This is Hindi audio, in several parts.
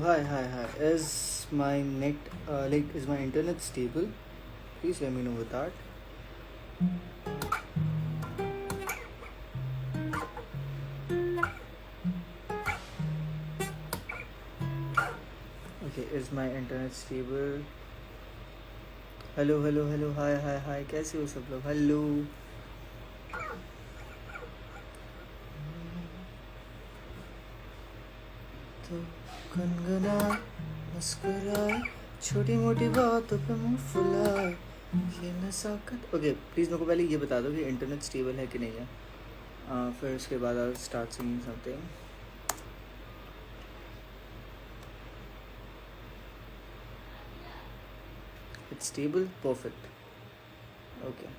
Hi. Is my internet stable? Please let me know with that. Okay, is my internet stable? Hello. Hi. कैसे हो सब लोग? Hello. तो गुनगुनाए, मुस्कुराए, छोटी मोटी बातों पे मुंह फुलाए, ये नजाकत। ओके, प्लीज़ मेरे को पहले ये बता दो कि इंटरनेट स्टेबल है कि नहीं है। फिर उसके बाद I'll start singing something. It's stable? Perfect. Okay.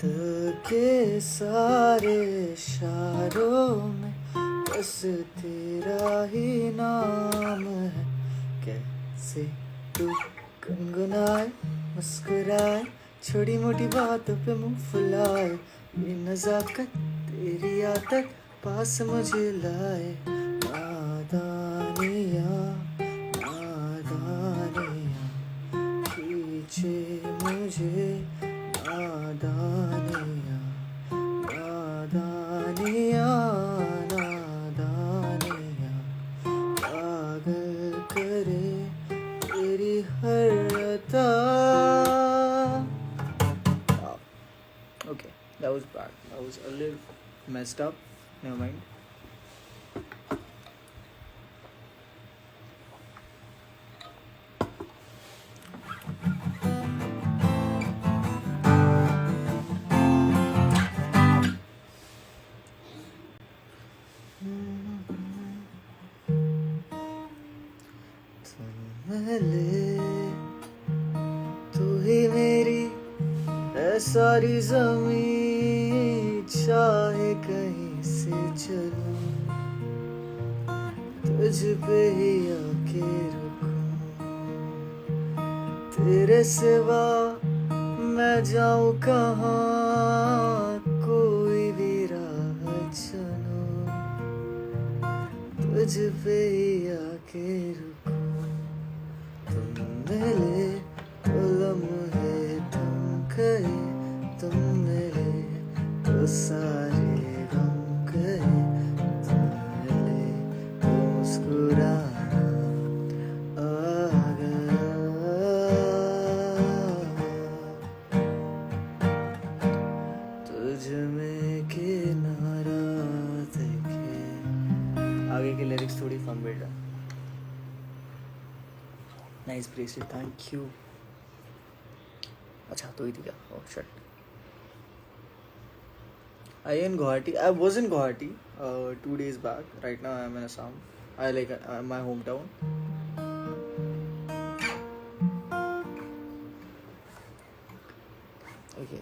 दिल के सारे इशारों में बस तेरा ही नाम है। कैसे तू गुनगुनाए, मुस्कुराए, छोटी मोटी बातों पे मुंह फुलाए, ये नजाकत तेरी आदत पास मुझे लाए। नादानियाँ नादानियाँ खींचे मुझे, नादानियाँ नादानियाँ नादानियाँ पागल करे तेरी हर अदा। Okay, that was bad. That was a little messed up. Never mind. मिले तू ही मेरी है सारी ज़मीं, चाहे कहीं से चलूं, तुझ पे ही आके रुकूं। तेरे सिवा मैं जाऊं कहाँ, कोई भी राह चलूं, तुझ पे ही आके रुकूं। तुम मिले तो लम्हे थम गए, तुम मिले तो सारे गम गए, तुम मिले तो मुस्कुराना आ गया। तुझ में किनारा देखे। आगे की लिरिक्स थोड़ी फन बेटा। Nice bracelet, thank you. अच्छा तो ही थी क्या? Oh shit. I was in Guwahati 2 days back. Right now I'm in Assam. I like my hometown. Okay,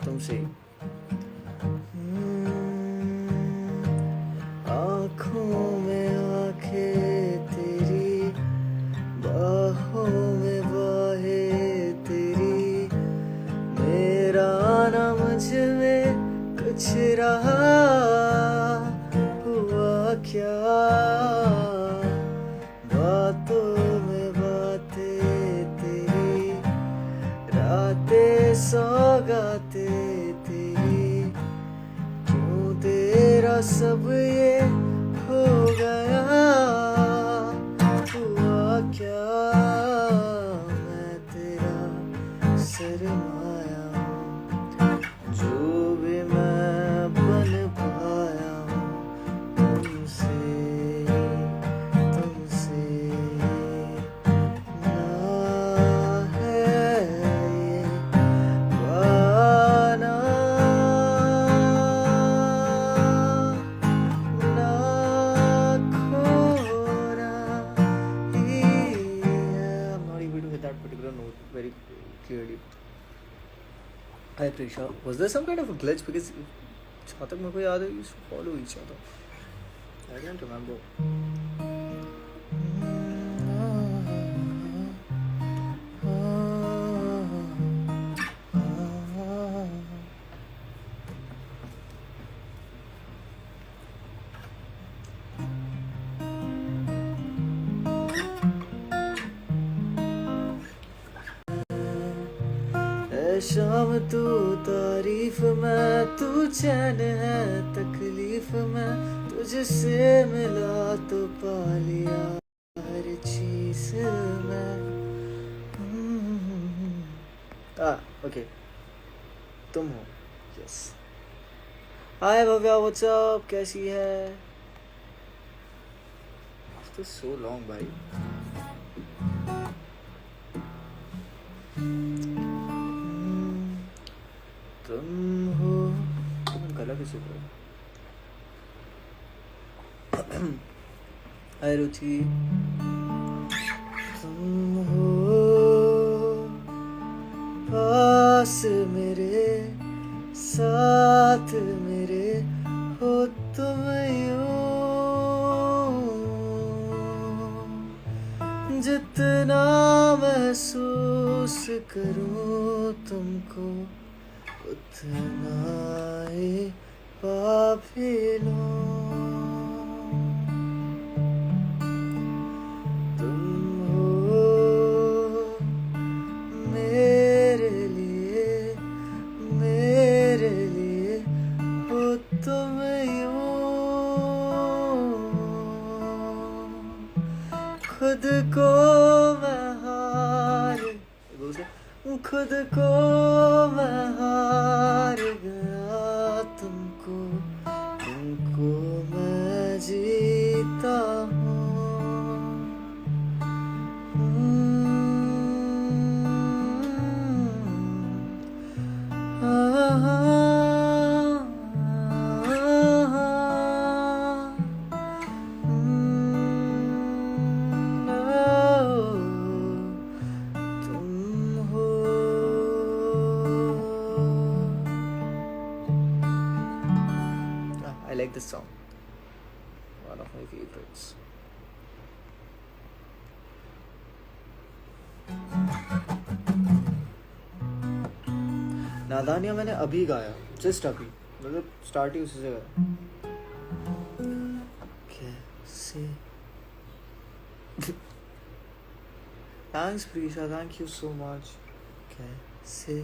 तुमसे आँखों में आँखें तेरी, बाहों में बाहें तेरी, मेरा ना मुझ में कुछ रहा हुआ क्या, बातों में बातें तेरी, रातें सौगातें तेरी, क्यों तेरा सब ये हो गया, हुआ क्या, मैं तेरा सरमाया हूँ, जो भी मैं बन पाया हूँ, तुमसे ना है ये वादा, ना खोना ही है। I'm not able to hit that particular note very clearly. Hi Prisha, was there some kind of a glitch? Because जहाँ तक मेरे को याद है, we used to follow each other. I don't remember. शाम तू तारीफ में, तू चैन है तकलीफ में, तुझसे मिला तो पा लिया हर चीज में। ओके, तुम हो। यस। हाय भव्या, व्हाट्सअप, कैसी है? आफ्टर सो लॉन्ग भाई। तुम हो, तुम गला किसी को। हाय रुचि, तुम हो पास मेरे, साथ मेरे हो तुम यूं, जितना महसूस करूं तुमको उतना ही पा भी लूं। तुम हो मेरे लिए, मेरे लिए हो तुम यूं, खुद को मैं हार, खुद को मैं हार गया, तुमको तुमको मैं जीता हूँ। I like this song. One of my favorites. नादानिया मैंने अभी गाया, जस्ट अभी, मतलब स्टार्ट ही उसी से गाया। कैसे? Thanks Prisha, thank you so much. कैसे?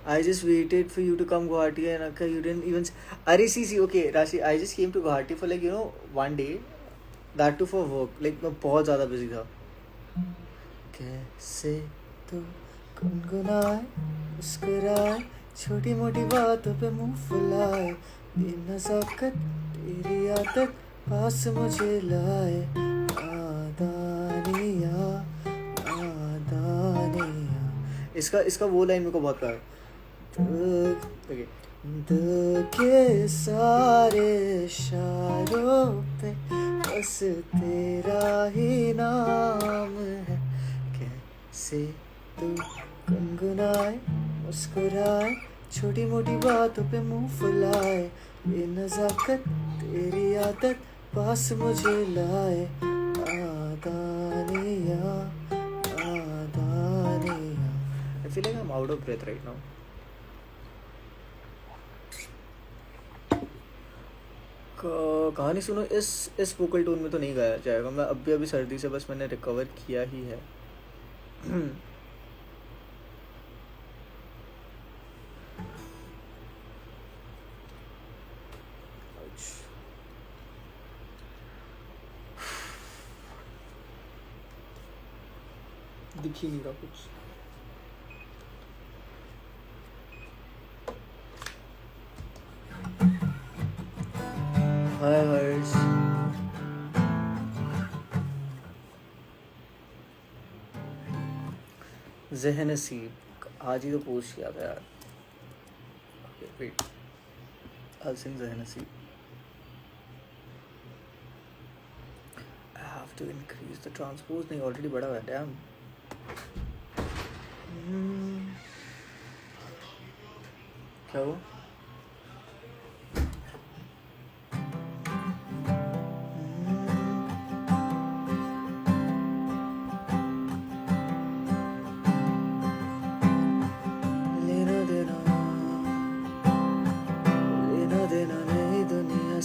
I just waited for you to come Guwahati and Akka, you didn't even. Are see, okay, Rashi, I just came to Guwahati for like, you know, one day, that too for work. Like मैं बहुत ज़्यादा busy था. कैसे तो गुनगुनाए, मुस्कुराए, छोटी मोटी बातों पे मुंह फुलाए, बेनज़ाकत तेरी आदत पास मुझे लाए, नादानिया नादानिया। इसका वो लाइन मेरे को बहुत प्यारा है। दिल के सारे इशारों पे बस तेरा ही नाम है, कैसे तू गुनगुनाए, मुस्कुराए, छोटी मोटी बातों पे मुंह फुलाए, बेनज़ाकत तेरी आदत पास मुझे लाए, नादानिया नादानिया। I feel like I'm out of breath right now. कहानी सुनो, इस वोकल टोन में तो नहीं गाया जाएगा। मैं अभी सर्दी से बस मैंने रिकवर किया ही है। दिख ही नहीं रहा कुछ। हाय हर्ष, ज़हन नसीब आज ही तो पोस्ट किया था यार। वेट, I'll sing ज़हन नसीब। I have to increase the transpose, नहीं ऑलरेडी बड़ा हुआ है। डैम, क्या हुआ?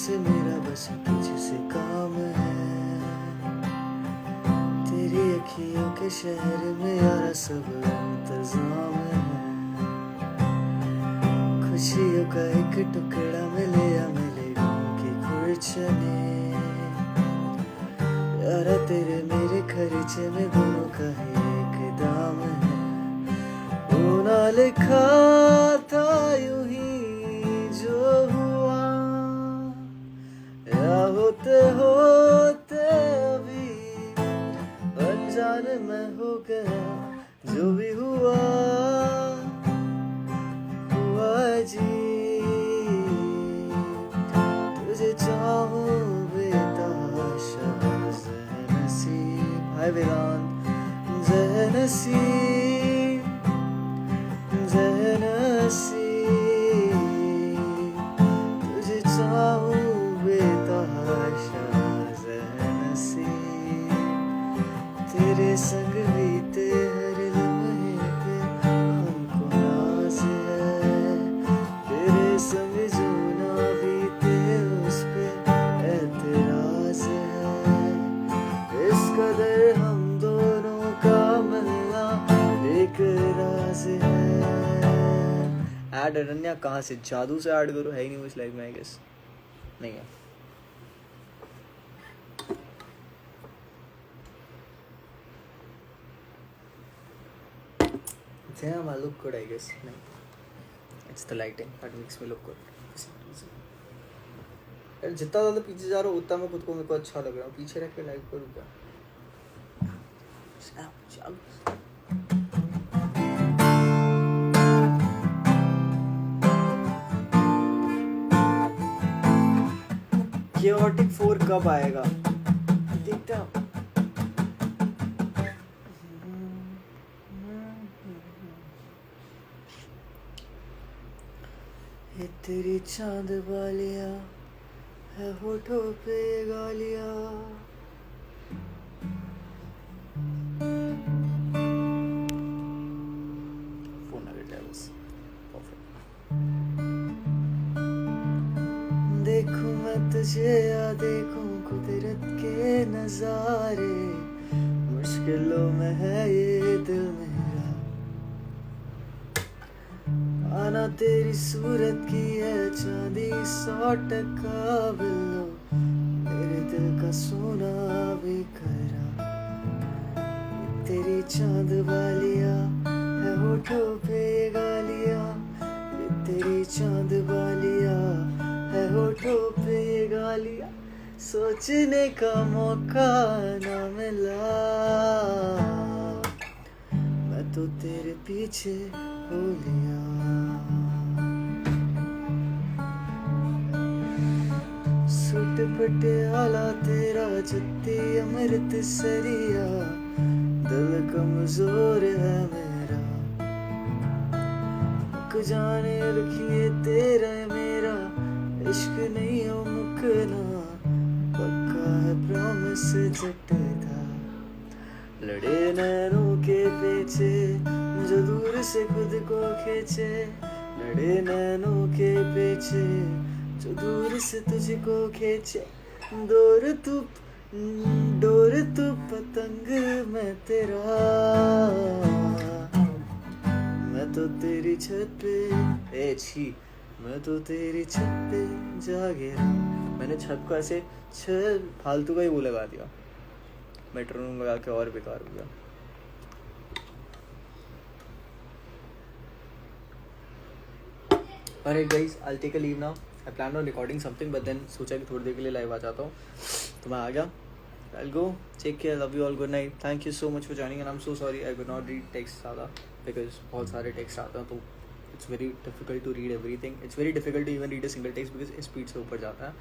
से मेरा बस तुझसे काम है, तेरी अखियों के शहर में यारा सब इंतजाम है। खुशियों का एक टुकड़ा मिले या मिले गम के खुरचने यारा तेरे मेरे खर्चे में दोनों का ही एक दाम है होना लिखा था यूं ही जो हुआ या होते होते अभी अनजाने में हो गया जो भी हुआ जी तुझे चाहूं बेताशा ज़हनसीब हाय वेदांत ज़हनसीब तुझे चाहूं बेताशा ज़हनसीब तेरे संग बीते हर लम्हे पे हमको नाज है तेरे संग जो ना बीते उस पे एतराज है इस कदर हम दोनों का मिलना एक राज है। ऐड अनन्या कहाँ से जादू से ऐड करो है ही नहीं इस लाइफ में आई गेस नहीं है। Damn, I look good, I guess. No. It's the lighting that makes me look good. यार जितना ज़्यादा पीछे जा रहा हूँ उतना मैं खुद को मेरे को अच्छा लग रहा हूँ पीछे रख के लाइक करूँ क्या Chaotic 4 कब आएगा देखते हैं ये तेरी चांद वालियाँ है होठों पे गालियाँ फोन आ गया बस देखूं मैं तुझे या देखूं कुदरत के नजारे मुश्किलों में है ये दिल मेरा आना तेरी सूरत की है चांदी 100% बिल्लो मेरे दिल का सोना भी करा तेरी चांद वालियाँ है होठों पे गालियाँ तेरी चांद वालियाँ है होठों पे गालियाँ सोचने का मौका ना मिला मैं तो तेरे पीछे हो लिया सूट पटियाला तेरा जुत्ती अमृत सरिया दिल कमजोर है मेरा मुक जाने रखिए तेरा मेरा इश्क नहीं हो मुकना पक्का है प्रॉमिस जट था लड़े नैनों के पीछे जो दूर से खुद को खींचे लड़े नैनों के पीछे जो दूर से तुझको खींचे डोर तू पतंग मैं तेरा मैं तो तेरी छत पे मैं तो तेरी छत पे जा गिरा मैंने छत को ऐसे फालतू का ही वो लगा दिया मेट्रोनोम लगा के और बेकार हो गया Alright guys, I'll take a leave now. I planned on recording something but then सोचा कि थोड़ी देर के लिए लाइव आ जाता हूँ तो मैं आ गया. I'll go. Take care. Love you all. Good night. Thank you so much for joining and I'm so sorry I could not read text ज़्यादा because बहुत सारे text आते हैं तो it's very difficult to read everything. It's very difficult to even read a single text because speed से ऊपर जाता है.